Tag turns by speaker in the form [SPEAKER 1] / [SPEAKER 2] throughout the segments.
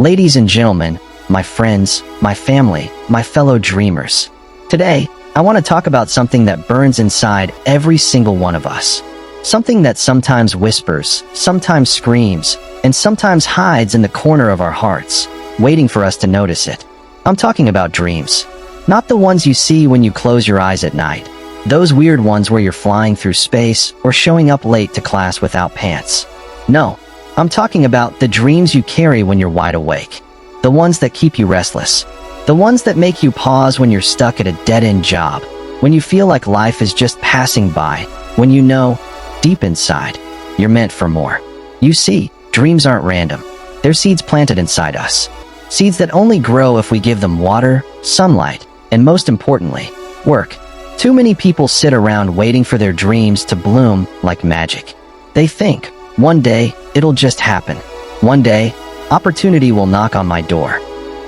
[SPEAKER 1] Ladies and gentlemen, my friends, my family, my fellow dreamers. Today, I want to talk about something that burns inside every single one of us. Something that sometimes whispers, sometimes screams, and sometimes hides in the corner of our hearts, waiting for us to notice it. I'm talking about dreams. Not the ones you see when you close your eyes at night. Those weird ones where you're flying through space or showing up late to class without pants. No, I'm talking about the dreams you carry when you're wide awake. The ones that keep you restless. The ones that make you pause when you're stuck at a dead-end job. When you feel like life is just passing by. When you know, deep inside, you're meant for more. You see, dreams aren't random. They're seeds planted inside us. Seeds that only grow if we give them water, sunlight, and most importantly, work. Too many people sit around waiting for their dreams to bloom like magic. They think, one day, it'll just happen. One day, opportunity will knock on my door.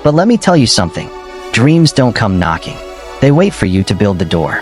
[SPEAKER 1] But let me tell you something. Dreams don't come knocking. They wait for you to build the door.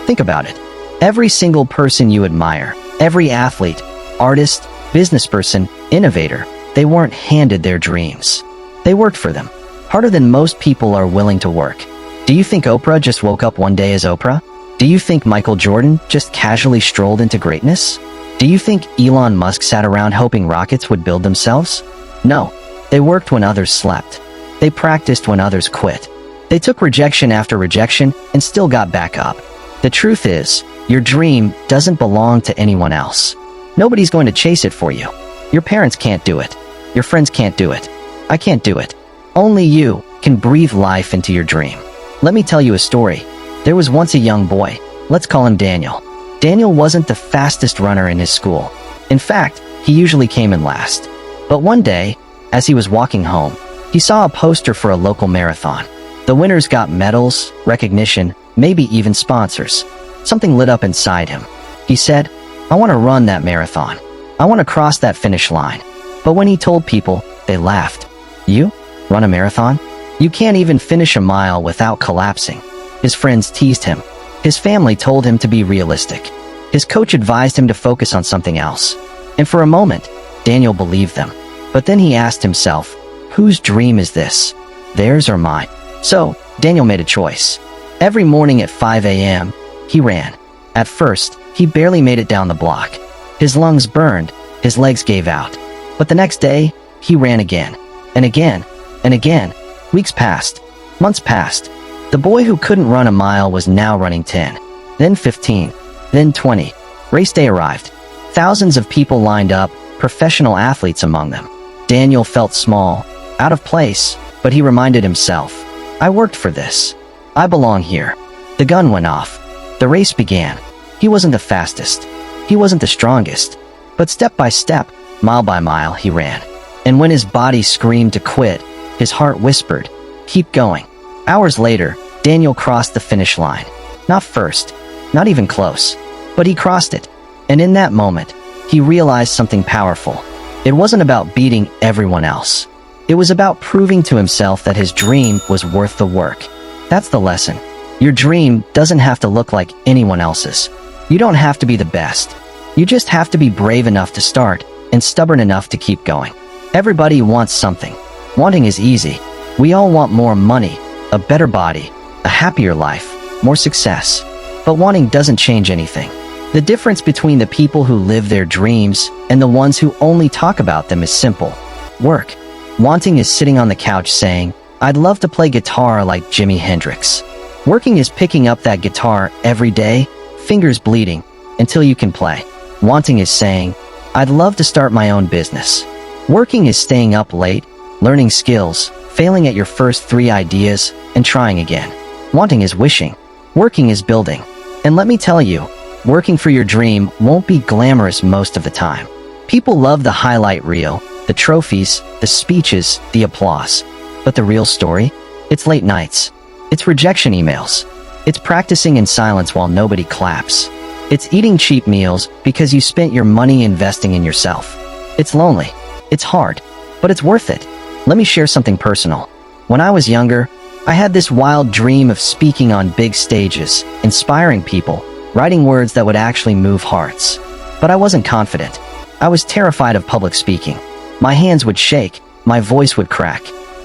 [SPEAKER 1] Think about it. Every single person you admire, every athlete, artist, businessperson, innovator, they weren't handed their dreams. They worked for them. Harder than most people are willing to work. Do you think Oprah just woke up one day as Oprah? Do you think Michael Jordan just casually strolled into greatness? Do you think Elon Musk sat around hoping rockets would build themselves? No. They worked when others slept. They practiced when others quit. They took rejection after rejection and still got back up. The truth is, your dream doesn't belong to anyone else. Nobody's going to chase it for you. Your parents can't do it. Your friends can't do it. I can't do it. Only you can breathe life into your dream. Let me tell you a story. There was once a young boy. Let's call him Daniel. Daniel wasn't the fastest runner in his school. In fact, he usually came in last. But one day, as he was walking home, he saw a poster for a local marathon. The winners got medals, recognition, maybe even sponsors. Something lit up inside him. He said, I want to run that marathon. I want to cross that finish line. But when he told people, they laughed. You? Run a marathon? You can't even finish a mile without collapsing. His friends teased him. His family told him to be realistic. His coach advised him to focus on something else. And for a moment, Daniel believed them. But then he asked himself, whose dream is this? Theirs or mine? So, Daniel made a choice. Every morning at 5 a.m., he ran. At first, he barely made it down the block. His lungs burned, his legs gave out. But the next day, he ran again. And again, and again. Weeks passed. Months passed. The boy who couldn't run a mile was now running 10. Then 15. Then 20. Race day arrived. Thousands of people lined up, professional athletes among them. Daniel felt small, out of place, but he reminded himself, I worked for this. I belong here. The gun went off. The race began. He wasn't the fastest. He wasn't the strongest. But step by step, mile by mile, he ran. And when his body screamed to quit, his heart whispered, keep going. Hours later, Daniel crossed the finish line. Not first, not even close, but he crossed it. And in that moment, he realized something powerful. It wasn't about beating everyone else. It was about proving to himself that his dream was worth the work. That's the lesson. Your dream doesn't have to look like anyone else's. You don't have to be the best. You just have to be brave enough to start and stubborn enough to keep going. Everybody wants something. Wanting is easy. We all want more money, a better body, a happier life, more success. But wanting doesn't change anything. The difference between the people who live their dreams and the ones who only talk about them is simple. Work. Wanting is sitting on the couch saying, I'd love to play guitar like Jimi Hendrix. Working is picking up that guitar every day, fingers bleeding, until you can play. Wanting is saying, I'd love to start my own business. Working is staying up late, learning skills, failing at your first 3 ideas, and trying again. Wanting is wishing. Working is building. And let me tell you, working for your dream won't be glamorous most of the time. People love the highlight reel, the trophies, the speeches, the applause. But the real story? It's late nights. It's rejection emails. It's practicing in silence while nobody claps. It's eating cheap meals because you spent your money investing in yourself. It's lonely. It's hard. But it's worth it. Let me share something personal. When I was younger, I had this wild dream of speaking on big stages, inspiring people, writing words that would actually move hearts. But I wasn't confident. I was terrified of public speaking. My hands would shake, my voice would crack,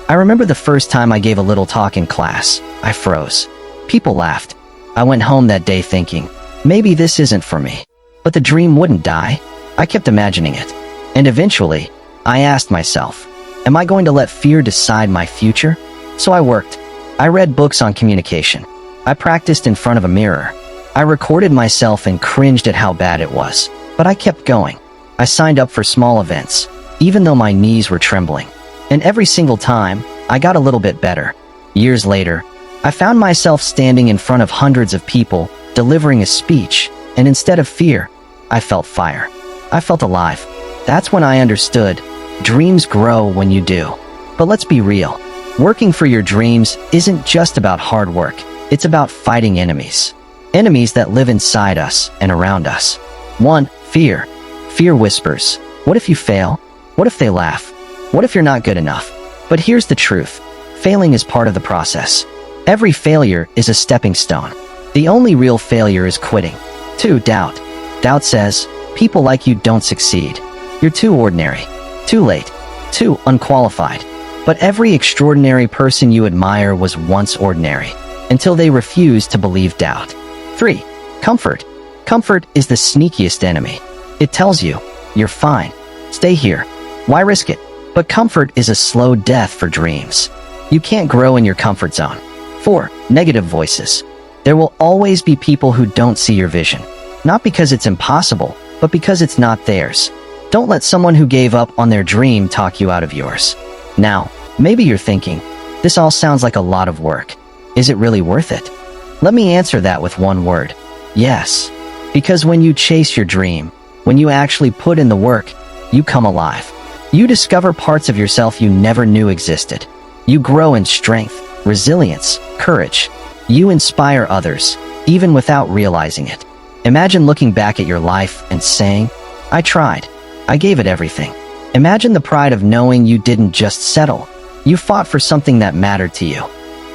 [SPEAKER 1] I remember the first time I gave a little talk in class. I froze. People laughed. I went home that day thinking, maybe this isn't for me. But the dream wouldn't die. I kept imagining it. And eventually, I asked myself, am I going to let fear decide my future? So I worked. I read books on communication. I practiced in front of a mirror. I recorded myself and cringed at how bad it was. But I kept going. I signed up for small events, even though my knees were trembling. And every single time, I got a little bit better. Years later, I found myself standing in front of hundreds of people, delivering a speech, and instead of fear, I felt fire. I felt alive. That's when I understood, dreams grow when you do. But let's be real. Working for your dreams isn't just about hard work. It's about fighting enemies. Enemies that live inside us and around us. 1. Fear. Fear whispers, what if you fail? What if they laugh? What if you're not good enough? But here's the truth. Failing is part of the process. Every failure is a stepping stone. The only real failure is quitting. 2. Doubt. Doubt says, people like you don't succeed. You're too ordinary. Too late. Too unqualified. But every extraordinary person you admire was once ordinary, until they refused to believe doubt. 3. Comfort. Comfort is the sneakiest enemy. It tells you, you're fine. Stay here. Why risk it? But comfort is a slow death for dreams. You can't grow in your comfort zone. 4. Negative voices. There will always be people who don't see your vision. Not because it's impossible, but because it's not theirs. Don't let someone who gave up on their dream talk you out of yours. Now, maybe you're thinking, this all sounds like a lot of work. Is it really worth it? Let me answer that with one word. Yes. Because when you chase your dream, when you actually put in the work, you come alive. You discover parts of yourself you never knew existed. You grow in strength, resilience, courage. You inspire others, even without realizing it. Imagine looking back at your life and saying, I tried. I gave it everything. Imagine the pride of knowing you didn't just settle. You fought for something that mattered to you.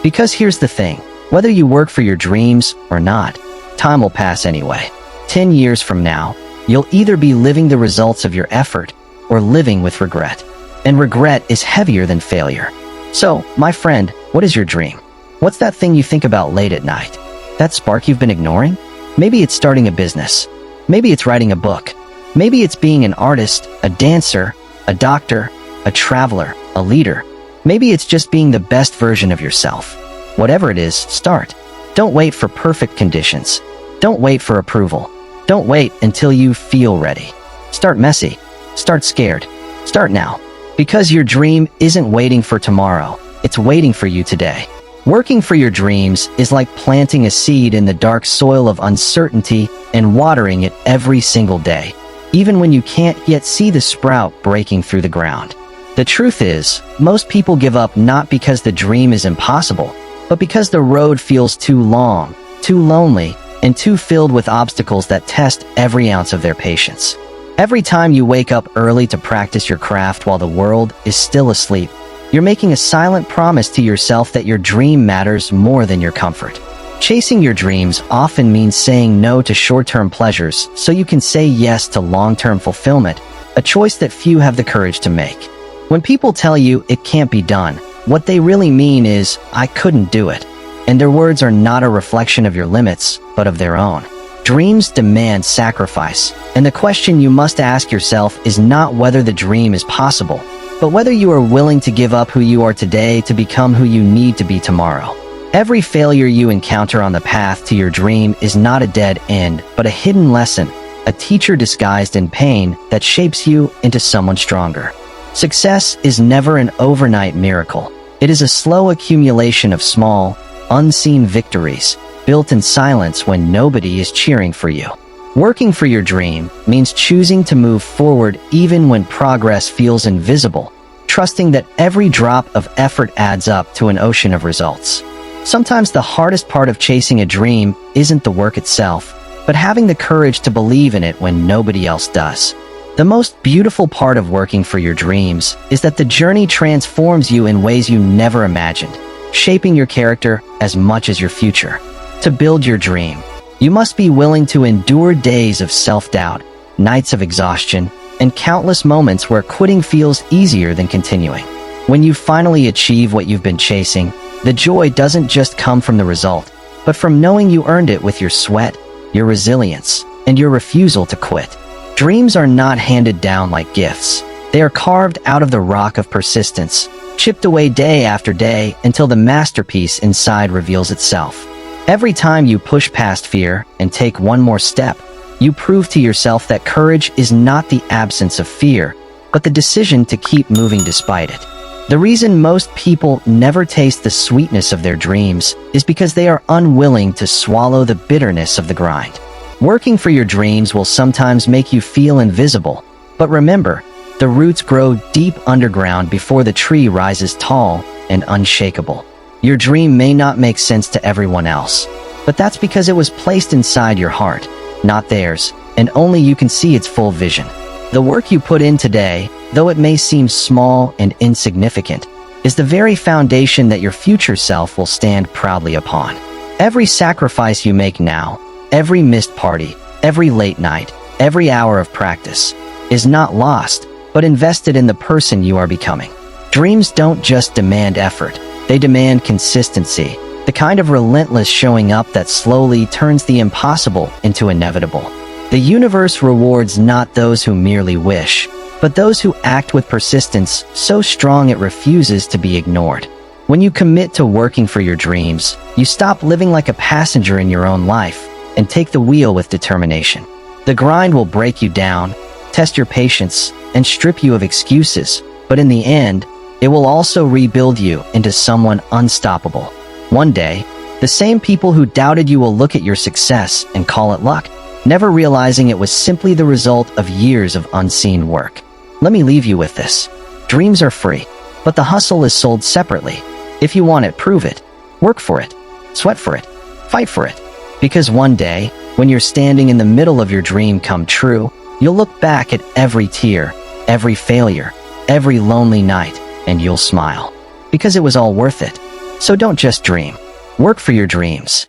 [SPEAKER 1] Because here's the thing, whether you work for your dreams or not, time will pass anyway. 10 years from now, you'll either be living the results of your effort or living with regret. And regret is heavier than failure. So, my friend, what is your dream? What's that thing you think about late at night? That spark you've been ignoring? Maybe it's starting a business. Maybe it's writing a book. Maybe it's being an artist, a dancer, a doctor, a traveler, a leader. Maybe it's just being the best version of yourself. Whatever it is, start. Don't wait for perfect conditions. Don't wait for approval. Don't wait until you feel ready. Start messy. Start scared. Start now. Because your dream isn't waiting for tomorrow. It's waiting for you today. Working for your dreams is like planting a seed in the dark soil of uncertainty and watering it every single day, even when you can't yet see the sprout breaking through the ground. The truth is, most people give up not because the dream is impossible, but because the road feels too long, too lonely, and too filled with obstacles that test every ounce of their patience. Every time you wake up early to practice your craft while the world is still asleep, you're making a silent promise to yourself that your dream matters more than your comfort. Chasing your dreams often means saying no to short-term pleasures so you can say yes to long-term fulfillment, a choice that few have the courage to make. When people tell you it can't be done, what they really mean is, I couldn't do it. And their words are not a reflection of your limits, but of their own. Dreams demand sacrifice, and the question you must ask yourself is not whether the dream is possible, but whether you are willing to give up who you are today to become who you need to be tomorrow. Every failure you encounter on the path to your dream is not a dead end, but a hidden lesson, a teacher disguised in pain that shapes you into someone stronger. Success is never an overnight miracle. It is a slow accumulation of small, unseen victories, built in silence when nobody is cheering for you. Working for your dream means choosing to move forward even when progress feels invisible, trusting that every drop of effort adds up to an ocean of results. Sometimes the hardest part of chasing a dream isn't the work itself, but having the courage to believe in it when nobody else does. The most beautiful part of working for your dreams is that the journey transforms you in ways you never imagined, shaping your character as much as your future. To build your dream, you must be willing to endure days of self-doubt, nights of exhaustion, and countless moments where quitting feels easier than continuing. When you finally achieve what you've been chasing, the joy doesn't just come from the result, but from knowing you earned it with your sweat, your resilience, and your refusal to quit. Dreams are not handed down like gifts. They are carved out of the rock of persistence, chipped away day after day until the masterpiece inside reveals itself. Every time you push past fear and take one more step, you prove to yourself that courage is not the absence of fear, but the decision to keep moving despite it. The reason most people never taste the sweetness of their dreams is because they are unwilling to swallow the bitterness of the grind. Working for your dreams will sometimes make you feel invisible, but remember, the roots grow deep underground before the tree rises tall and unshakable. Your dream may not make sense to everyone else, but that's because it was placed inside your heart, not theirs, and only you can see its full vision. The work you put in today, though it may seem small and insignificant, is the very foundation that your future self will stand proudly upon. Every sacrifice you make now, every missed party, every late night, every hour of practice, is not lost, but invested in the person you are becoming. Dreams don't just demand effort, they demand consistency, the kind of relentless showing up that slowly turns the impossible into inevitable. The universe rewards not those who merely wish, but those who act with persistence so strong it refuses to be ignored. When you commit to working for your dreams, you stop living like a passenger in your own life and take the wheel with determination. The grind will break you down, test your patience, and strip you of excuses, but in the end, it will also rebuild you into someone unstoppable. One day, the same people who doubted you will look at your success and call it luck, never realizing it was simply the result of years of unseen work. Let me leave you with this. Dreams are free, but the hustle is sold separately. If you want it, prove it. Work for it. Sweat for it. Fight for it. Because one day, when you're standing in the middle of your dream come true, you'll look back at every tear, every failure, every lonely night, and you'll smile. Because it was all worth it. So don't just dream. Work for your dreams.